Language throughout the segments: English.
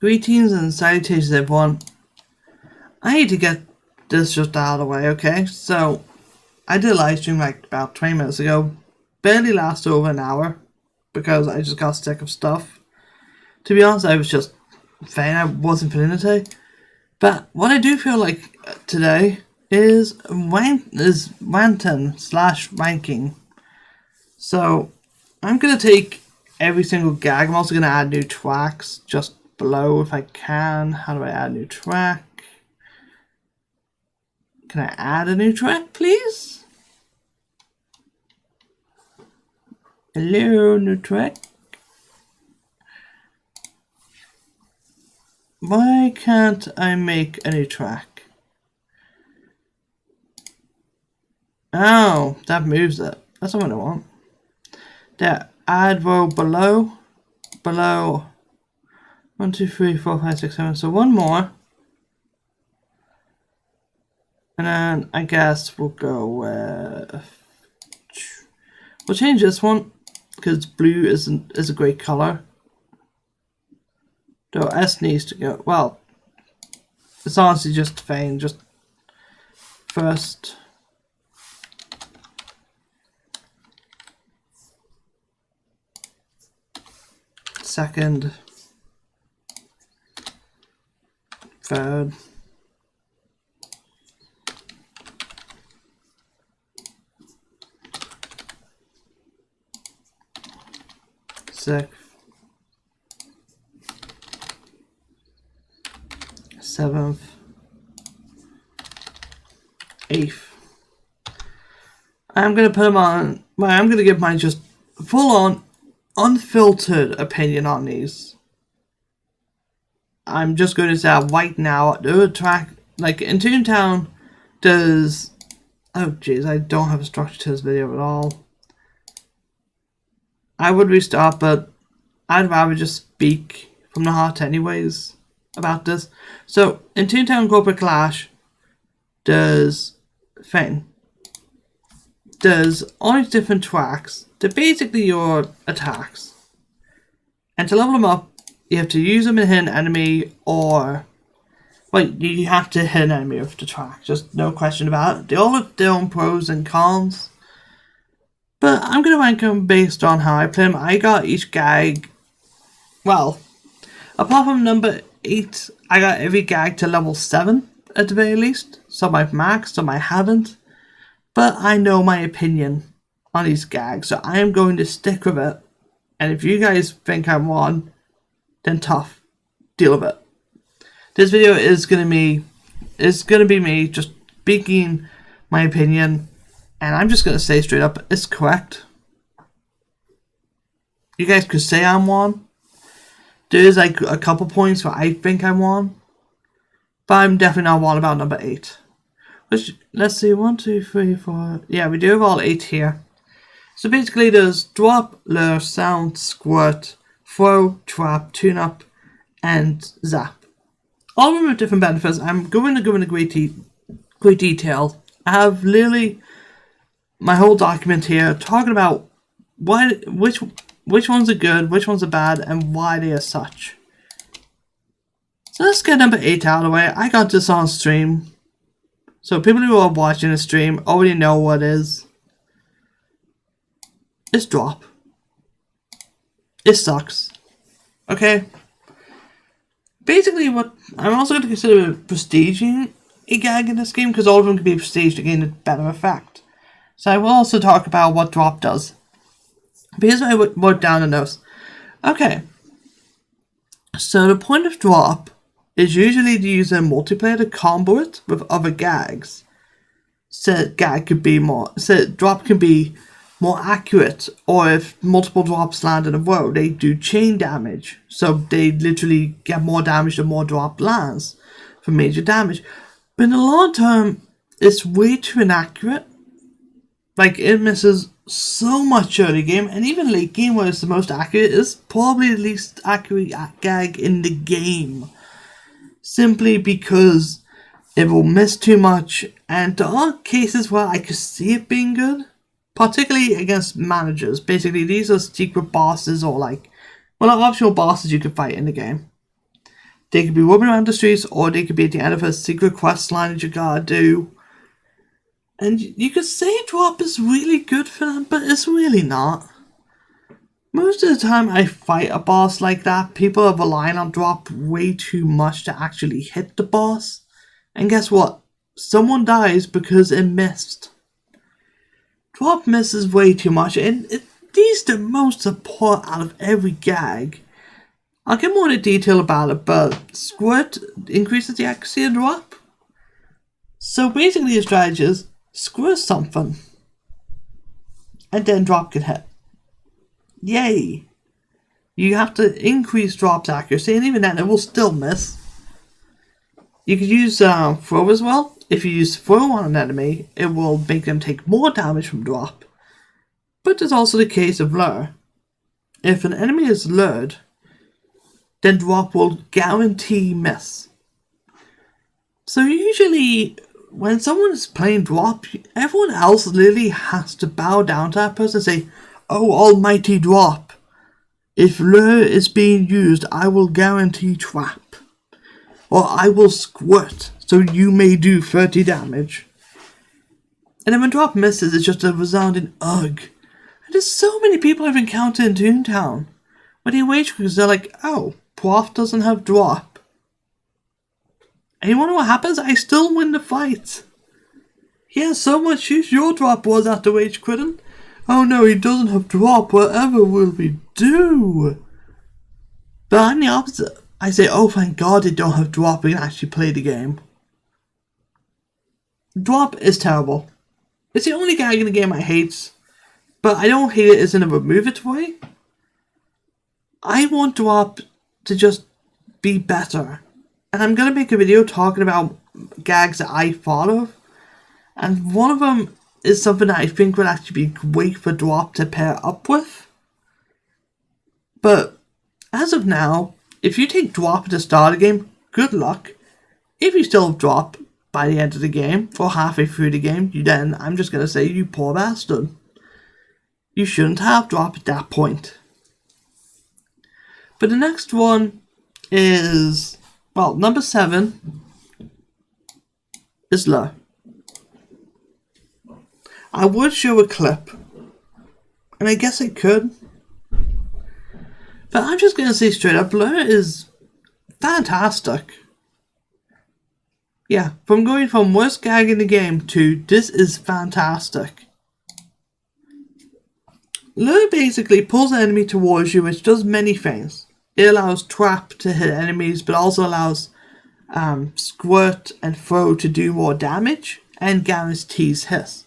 Greetings and salutations, everyone. I need to get this just out of the way, okay? So, I did a live stream like about 20 minutes ago. Barely lasted over an hour because I just got sick of stuff. To be honest, I was just fine. I wasn't feeling it today. But what I do feel like today is ranting/ranking. So, I'm going to take every single gag. I'm also going to add new tracks just below if I can. How do I add a new track? Can I add a new track, please? Hello, new track. Why can't I make a new track? Oh, that moves it. That's not what I want. There, add row below. 1, 2, 3, 4, 5, 6, 7. So one more. And then I guess we'll go with... We'll change this one because blue is a great color. Though S needs to go... Well, it's honestly just fine. Just first... Second... Third... Sixth... Seventh... Eighth. I'm gonna put them on. Well, I'm gonna give my just full-on, unfiltered opinion on these. I'm just going to say right now, the track, like in Toontown, does... Oh jeez, I don't have a structure to this video at all. I would restart, but I'd rather just speak from the heart anyways about this. So, in Toontown Corporate Clash, does all these different tracks. They're basically your attacks. And to level them up, you have to use them and hit an enemy, or... Well, you have to hit an enemy with the track. Just no question about it. They all have their own pros and cons. But I'm going to rank them based on how I play them. I got each gag... Well, apart from number 8, I got every gag to level 7 at the very least. Some I've maxed, some I haven't. But I know my opinion on these gags, so I am going to stick with it. And if you guys think I'm wrong, then tough. Deal with it. This video is going to be me just speaking my opinion. And I'm just going to say straight up, it's correct. You guys could say I'm wrong. There's like a couple points where I think I'm wrong. But I'm definitely not wrong about number 8. Which, let's see, 1, 2, 3, 4. Yeah, we do have all 8 here. So basically there's drop, lure, sound, squirt, throw, trap, tune up, and zap. All of them have different benefits. I'm going to go into great detail. I have literally my whole document here talking about which ones are good, which ones are bad, and why they are such. So let's get number 8 out of the way. I got this on stream. So people who are watching the stream already know what it is. It's drop. It sucks. Okay? Basically, what I'm also going to consider prestiging a gag in this game, because all of them can be prestiged to gain a better effect. So I will also talk about what drop does. But here's what I wrote down in notes. Okay. So the point of drop is usually to use a multiplayer to combo it with other gags. So drop can be more accurate, or if multiple drops land in a row, they do chain damage. So they literally get more damage the more drop lands for major damage. But in the long term, it's way too inaccurate. Like, it misses so much early game, and even late game where it's the most accurate, is probably the least accurate gag in the game. Simply because it will miss too much, and there are cases where I could see it being good. Particularly against managers. Basically, these are secret bosses or like... Well, not optional bosses you could fight in the game. They could be roaming around the streets, or they could be at the end of a secret quest line that you gotta do. And you could say drop is really good for them, but it's really not. Most of the time I fight a boss like that, people are relying on drop way too much to actually hit the boss. And guess what? Someone dies because it missed. Drop misses way too much, and it needs the most support out of every gag. I'll get more into detail about it, but squirt increases the accuracy of drop. So basically the strategy is squirt something, and then drop can hit. Yay! You have to increase drop's accuracy, and even then it will still miss. You could use throw as well. If you use throw on an enemy, it will make them take more damage from drop. But there's also the case of lure. If an enemy is lured, then drop will guarantee miss. So usually, when someone is playing drop, everyone else literally has to bow down to that person and say, "Oh, almighty drop. If lure is being used, I will guarantee trap. Or I will squirt, so you may do 30 damage. And then when drop misses, it's just a resounding ugh. And there's so many people I've encountered in Toontown where they rage because they're like, "Oh, Prof doesn't have drop." And you wonder what happens? I still win the fight. Yeah, so much use your drop was after rage quitting. "Oh no, he doesn't have drop, whatever will we do?" But I'm the opposite. I say, "Oh, thank God they don't have drop, we can actually play the game." Drop is terrible. It's the only gag in the game I hate, but I don't hate it as in a remove it way. I want drop to just be better. And I'm going to make a video talking about gags that I thought of. And one of them is something that I think would actually be great for drop to pair up with. But as of now, if you take drop at the start of the game, good luck. If you still have drop by the end of the game, or halfway through the game, then I'm just going to say, you poor bastard. You shouldn't have drop at that point. But the next one is, well, number 7 is lure. I would show a clip, and I guess I could. But I'm just going to say straight up, lure is fantastic. Yeah, from going from worst gag in the game to this is fantastic. Lure basically pulls the enemy towards you, which does many things. It allows trap to hit enemies, but also allows squirt and throw to do more damage, and guarantees hiss.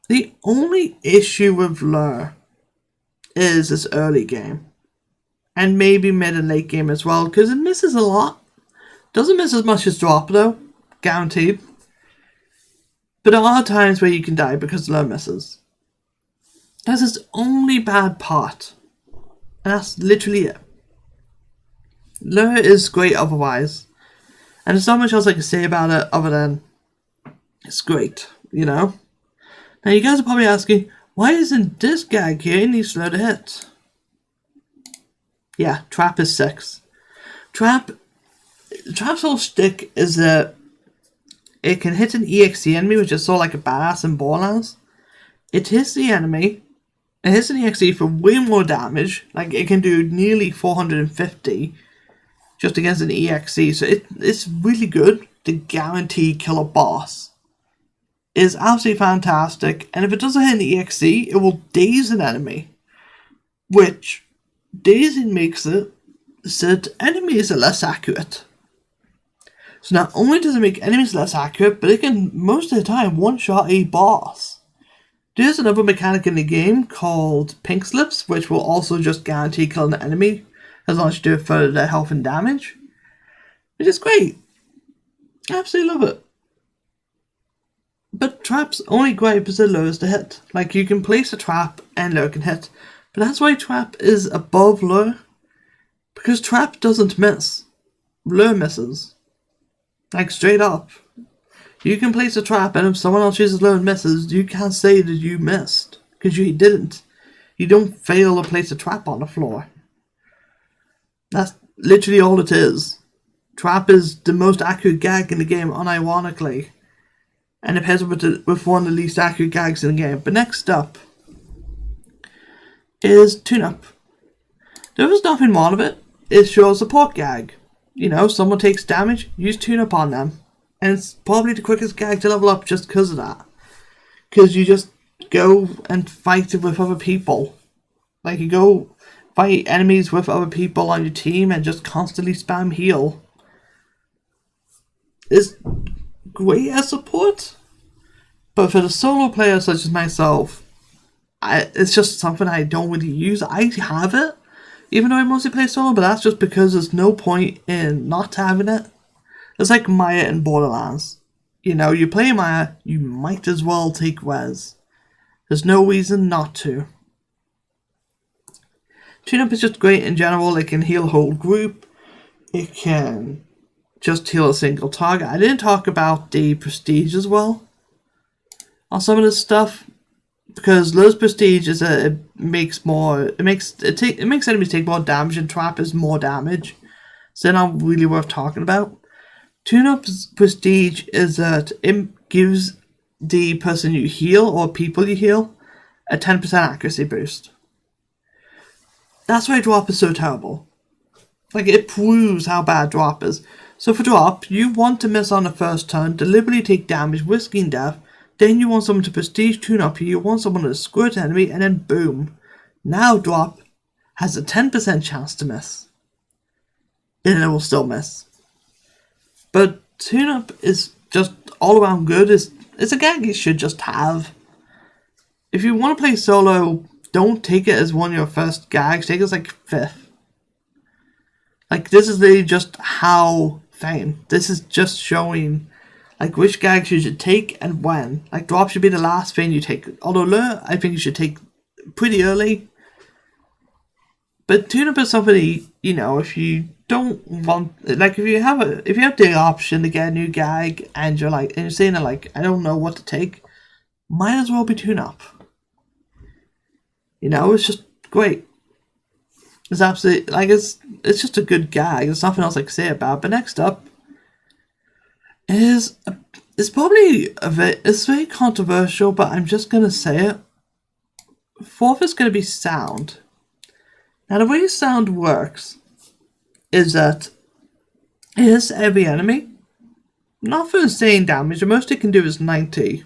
The only issue with lure is this early game. And maybe mid and late game as well, because it misses a lot. Doesn't miss as much as drop though, guaranteed. But there are times where you can die because lure misses. That's its only bad part. And that's literally it. Lure is great otherwise. And there's not much else I can say about it other than it's great, you know? Now you guys are probably asking, why isn't this gag here in these lure to hit? Yeah, trap is 6. Trap's whole shtick is that it can hit an EXE enemy, which is sort of like a badass in Borderlands. It hits the enemy, it hits an EXE for way more damage, like it can do nearly 450 just against an EXE, so it's really good to guarantee kill a boss. It is absolutely fantastic, and if it doesn't hit an EXE, it will daze an enemy, which dazing makes it so that enemies are less accurate. So not only does it make enemies less accurate, but it can most of the time one-shot a boss. There's another mechanic in the game called pink slips, which will also just guarantee killing the enemy as long as you do it for their health and damage. Which is great. I absolutely love it. But trap's only gripe is the lures to hit. Like, you can place a trap and lure can hit. But that's why trap is above lure. Because trap doesn't miss. Lure misses. Like, straight up. You can place a trap, and if someone else uses lure and misses, you can't say that you missed. Because you didn't. You don't fail to place a trap on the floor. That's literally all it is. Trap is the most accurate gag in the game, unironically. And it pairs with one of the least accurate gags in the game. But next up is Tune-Up. There is nothing wrong with it. It's your support gag. You know, someone takes damage, use Tune-Up on them. And it's probably the quickest gag to level up just because of that. Because you just go and fight with other people. Like, you go fight enemies with other people on your team and just constantly spam heal. It's great as support. But for the solo player such as myself, it's just something I don't really use. I have it, even though I mostly play solo, but that's just because there's no point in not having it. It's like Maya in Borderlands. You know, you play Maya, you might as well take res. There's no reason not to. Tune-Up is just great in general. It can heal a whole group. It can just heal a single target. I didn't talk about the prestige as well on some of this stuff, because Lowe's prestige is it makes enemies take more damage, and Trap is more damage, so they're not really worth talking about. Tune-Up's prestige is that it gives the person you heal or people you heal a 10% accuracy boost. That's why Drop is so terrible. Like, it proves how bad Drop is. So for Drop, you want to miss on the first turn, deliberately take damage, risking death. Then you want someone to prestige Tune-Up you, want someone to squirt an enemy, and then boom. Now Drop has a 10% chance to miss. And it will still miss. But Tune-Up is just all around good. It's a gag you should just have. If you want to play solo, don't take it as one of your first gags. Take it as like 5th. Like, this is literally just how fame. This is just showing like which gags you should take and when. Like, Drop should be the last thing you take. Although Lure, I think you should take pretty early. But Tune-Up is something, you know, if you don't want, like, if you have the option to get a new gag and you're saying that, like, I don't know what to take, might as well be Tune-Up. You know, it's just great. It's absolutely, like, it's just a good gag. There's nothing else I can say about it. But next up is, it's very controversial, but I'm just going to say it. 4th is going to be sound. Now, the way sound works is that it hits every enemy. Not for insane damage. The most it can do is 90.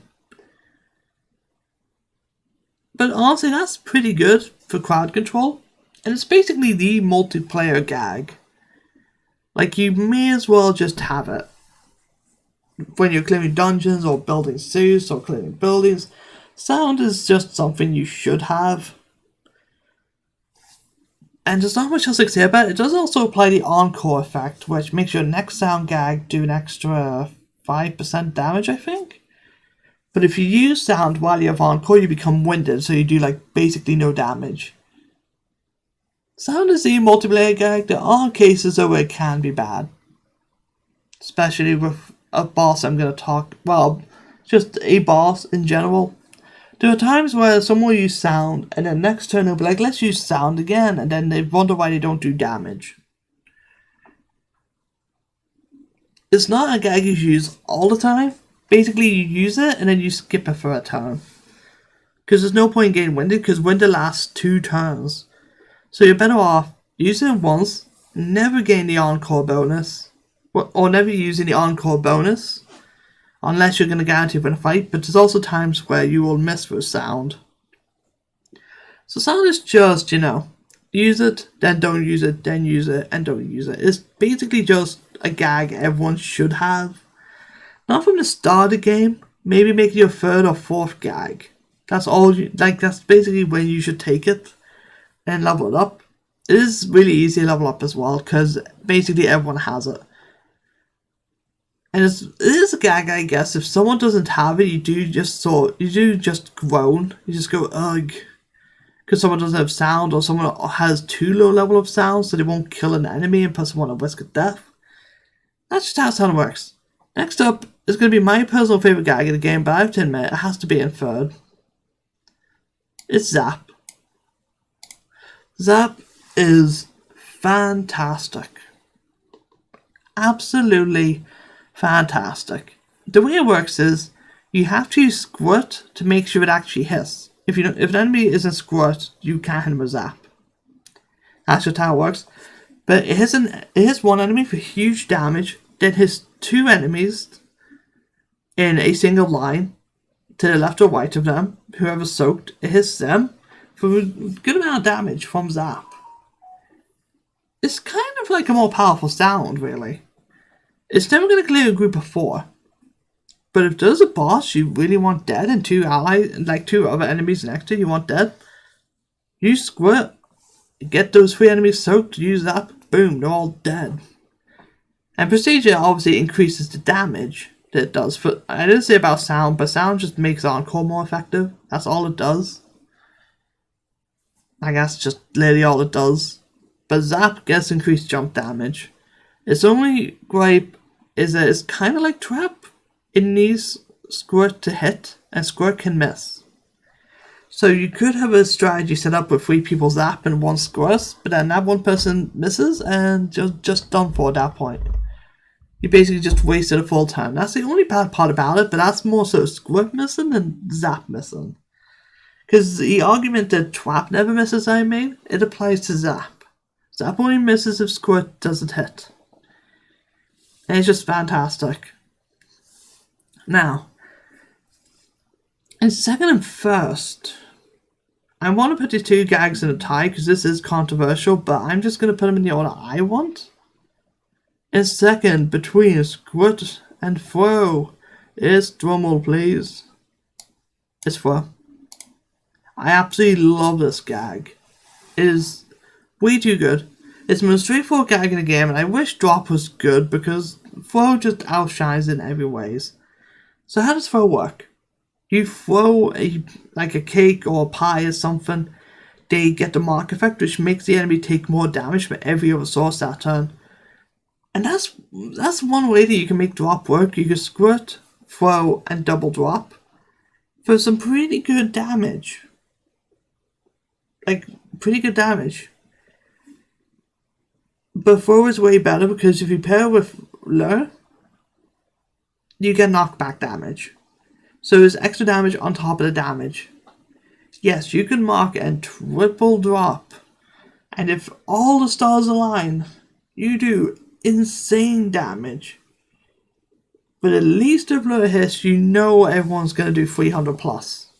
But honestly, that's pretty good for crowd control. And it's basically the multiplayer gag. Like, you may as well just have it. When you're clearing dungeons or building suits or clearing buildings, sound is just something you should have. And there's not much else I can say about it. It does also apply the encore effect, which makes your next sound gag do an extra 5% damage, I think. But if you use sound while you have encore, you become winded, so you do like basically no damage. Sound is the multiplayer gag. There are cases where it can be bad. Especially with a boss I'm going to talk, well, just a boss in general. There are times where someone will use sound, and then next turn they'll be like, let's use sound again, and then they wonder why they don't do damage. It's not a gag you use all the time. Basically, you use it, and then you skip it for a turn. Because there's no point in getting winded, because winded lasts 2 turns. So you're better off using it once, never getting the encore bonus, or never using the encore bonus, unless you're going to guarantee win a fight, but there's also times where you will miss with sound. So sound is just, you know, use it, then don't use it, then use it, and don't use it. It's basically just a gag everyone should have. Not from the start of the game, maybe make it your 3rd or 4th gag. That's all that's basically when you should take it and level it up. It is really easy to level up as well, because basically everyone has it. And it is a gag, I guess. If someone doesn't have it, you do just groan. You just go, ugh. Because someone doesn't have sound, or someone has too low level of sound, so they won't kill an enemy and put someone at risk of death. That's just how sound works. Next up is going to be my personal favourite gag in the game, but I have to admit, it has to be in 3rd. It's Zap. Zap is fantastic. absolutely fantastic. The way it works is you have to use squirt to make sure it actually hits. If an enemy isn't squirt, you can't hit him with zap. That's just how it works. But it hits one enemy for huge damage, then hits two enemies in a single line to the left or right of them. Whoever's soaked, it hits them for a good amount of damage from zap. It's kind of like a more powerful sound, really. It's never going to clear a group of 4. But if there's a boss you really want dead and two other enemies next to you want dead, use squirt. Get those 3 enemies soaked, use that, boom, they're all dead. And Procedure obviously increases the damage that it does. I didn't say about sound, but sound just makes Encore more effective. That's all it does. I guess just literally all it does. But Zap gets increased jump damage. Its only gripe is that it's kind of like Trap. It needs Squirt to hit, and Squirt can miss. So you could have a strategy set up with 3 people zap and 1 squirts, but then that one person misses and you're just done for at that point. You basically just wasted a full turn. That's the only bad part about it, but that's more so squirt missing than zap missing. Because the argument that Trap never misses I made, it applies to zap. Zap only misses if squirt doesn't hit. And it's just fantastic. Now, in second and first, I want to put the 2 gags in a tie because this is controversial, but I'm just going to put them in the order I want. In second, between Squirt and Throw, is drumroll please. It's Throw. I absolutely love this gag. It is way too good. It's the most straightforward gag in the game, and I wish Drop was good because Throw just outshines it in every ways. So how does Throw work? You throw a cake or a pie or something, they get the mark effect, which makes the enemy take more damage for every other source that turn. And that's one way that you can make Drop work. You can Squirt, Throw, and double Drop for some pretty good damage. Pretty good damage. But Throw is way better because if you pair with Lure, you get knockback damage. So there's extra damage on top of the damage. Yes, you can mark and triple drop. And if all the stars align, you do insane damage. But at least if Lure hits, you know everyone's going to do 300 plus.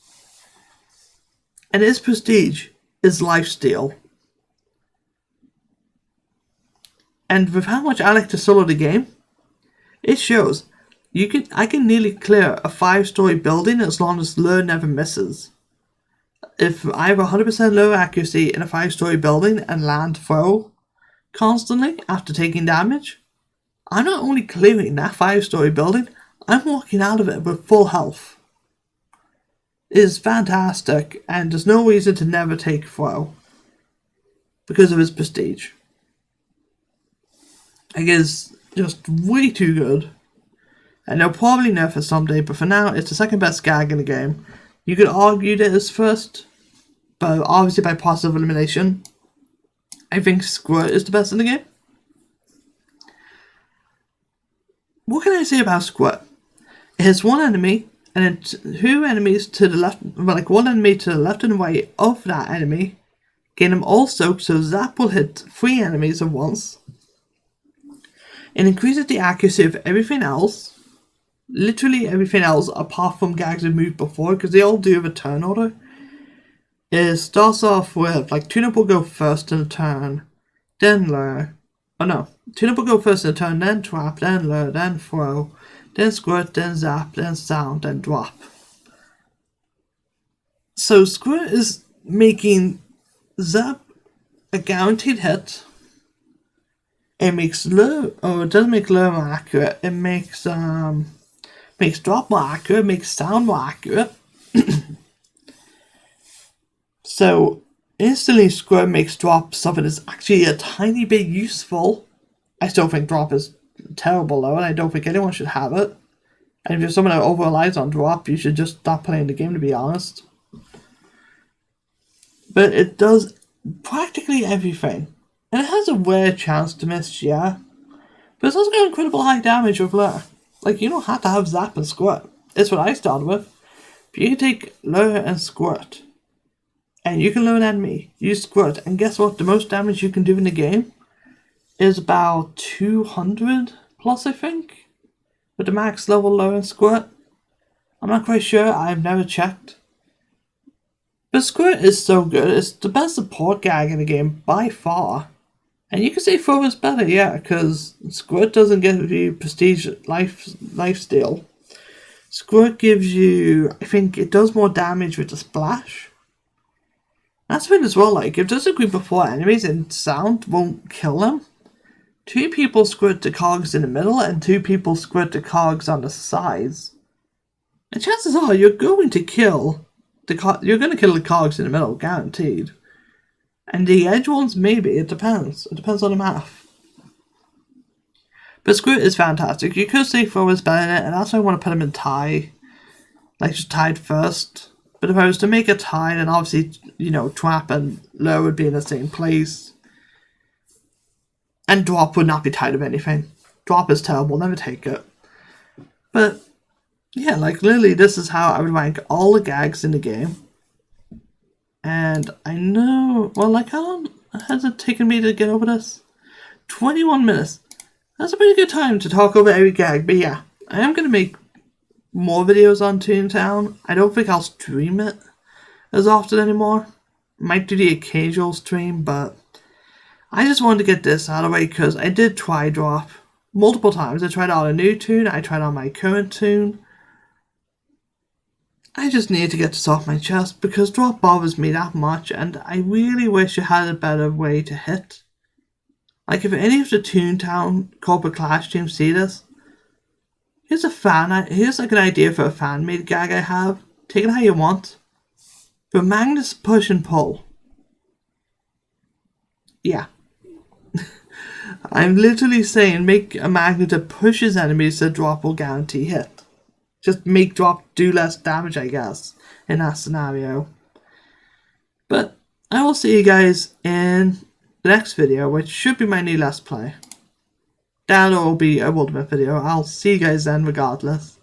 And its prestige is lifesteal. And with how much I like to solo the game, it shows. I can nearly clear a 5-story building as long as Lure never misses. If I have 100% Lure accuracy in a 5-story building and land Throw constantly after taking damage, I'm not only clearing that 5-story building, I'm walking out of it with full health. It is fantastic, and there's no reason to never take Throw because of its prestige. It is just way too good. And they'll probably nerf it someday, but for now, it's the second best gag in the game. You could argue that it's first, but obviously by process of elimination, I think Squirt is the best in the game. What can I say about Squirt? It has one enemy, and then 2 enemies to the left, one enemy to the left and right of that enemy, get them all soaked, so Zap will hit 3 enemies at once. It increases the accuracy of everything else. Literally everything else apart from gags we've moved before, because they all do have a turn order. It starts off with Tune-Up will go first in a turn, then Lure. Oh no, Tune-Up will go first in a turn, then Trap, then Lure, then Throw, then Squirt, then Zap, then Sound, then Drop. So Squirt is making Zap a guaranteed hit. It makes Lure, it doesn't make Lure more accurate. It makes Drop more accurate, makes Sound more accurate. So instantly Squirt makes Drop something that's actually a tiny bit useful. I still think Drop is terrible though, and I don't think anyone should have it. And if you're someone that over relies on Drop, you should just stop playing the game, to be honest. But it does practically everything. And it has a rare chance to miss, yeah. But it's also got incredible high damage with Lure. Like, you don't have to have Zap and Squirt. It's what I started with. But you can take Lure and Squirt. And you can lure an enemy, use Squirt, and guess what? The most damage you can do in the game is about 200 plus, I think. With the max level Lure and Squirt. I'm not quite sure, I've never checked. But Squirt is so good, it's the best support gag in the game by far. And you can say Throw is better, yeah, because Squirt doesn't give you prestige lifesteal. Squirt gives you, I think it does more damage with the splash. That's when as well, like, if there's a group of 4 enemies and sound won't kill them, 2 people squirt the cogs in the middle and 2 people squirt the cogs on the sides. And chances are you're going to kill the cogs in the middle, guaranteed. And the edge ones, maybe, it depends. It depends on the map. But Squirt is fantastic. You could say Throw is better than it, and that's why I want to put him in tie. Like, just tied first. But if I was to make a tie, then obviously, you know, Trap and Lure would be in the same place. And Drop would not be tied of anything. Drop is terrible, never take it. But, yeah, like, literally, this is how I would rank all the gags in the game. And I know, well, like, how long has it taken me to get over this? 21 minutes. That's a pretty good time to talk over every gag. But yeah, I am going to make more videos on Toontown. I don't think I'll stream it as often anymore. Might do the occasional stream, but I just wanted to get this out of the way because I did try Drop multiple times. I tried out a new tune, I tried out my current tune. I just need to get this off my chest because Drop bothers me that much and I really wish it had a better way to hit. Like, if any of the Toontown Corporate Clash teams see this, here's like an idea for a fan-made gag I have. Take it how you want. But Magnus push and pull. Yeah. I'm literally saying make a magnet that pushes enemies so Drop will guarantee hit. Just make Drop do less damage, I guess, in that scenario. But I will see you guys in the next video, which should be my new Let's Play. That will be a Ultimate video. I'll see you guys then regardless.